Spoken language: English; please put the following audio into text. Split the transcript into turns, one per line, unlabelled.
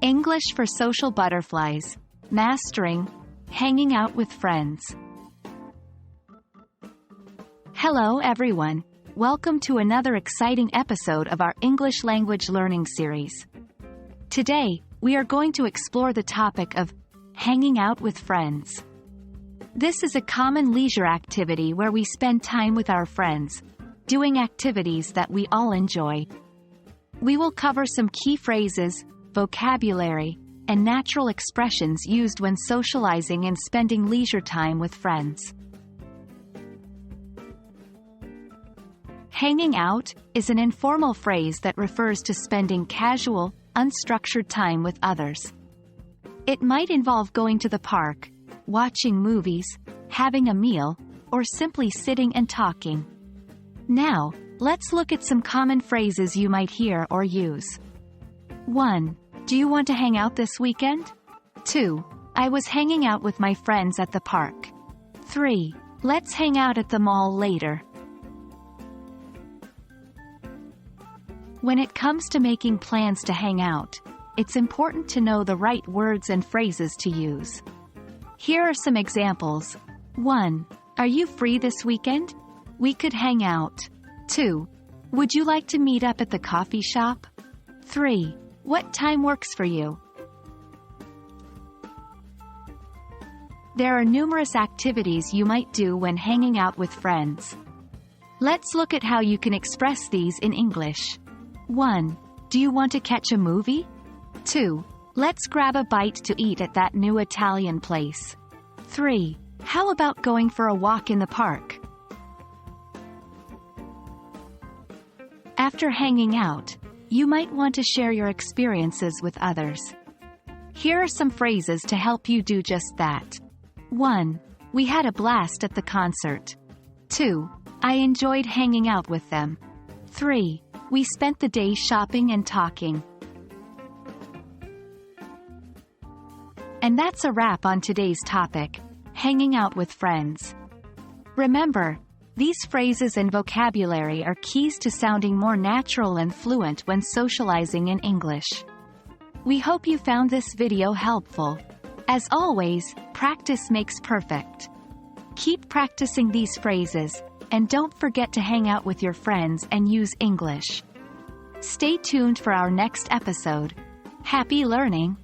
English for Social Butterflies. Mastering. Hanging out with friends. Hello everyone. Welcome to another exciting episode of our English language learning series. Today, we are going to explore the topic of hanging out with friends. This is a common leisure activity where we spend time with our friends, doing activities that we all enjoy. We will cover some key phrases, vocabulary, and natural expressions used when socializing and spending leisure time with friends. Hanging out is an informal phrase that refers to spending casual, unstructured time with others. It might involve going to the park, watching movies, having a meal, or simply sitting and talking. Now, let's look at some common phrases you might hear or use. 1. Do you want to hang out this weekend? 2. I was hanging out with my friends at the park. 3. Let's hang out at the mall later. When it comes to making plans to hang out, it's important to know the right words and phrases to use. Here are some examples. 1. Are you free this weekend? We could hang out. 2. Would you like to meet up at the coffee shop? 3. What time works for you? There are numerous activities you might do when hanging out with friends. Let's look at how you can express these in English. 1. Do you want to catch a movie? 2. Let's grab a bite to eat at that new Italian place. 3. How about going for a walk in the park? After hanging out, you might want to share your experiences with others. Here are some phrases to help you do just that. 1. We had a blast at the concert. 2. I enjoyed hanging out with them. 3. We spent the day shopping and talking. And that's a wrap on today's topic, hanging out with friends. Remember, these phrases and vocabulary are keys to sounding more natural and fluent when socializing in English. We hope you found this video helpful. As always, practice makes perfect. Keep practicing these phrases, and don't forget to hang out with your friends and use English. Stay tuned for our next episode. Happy learning!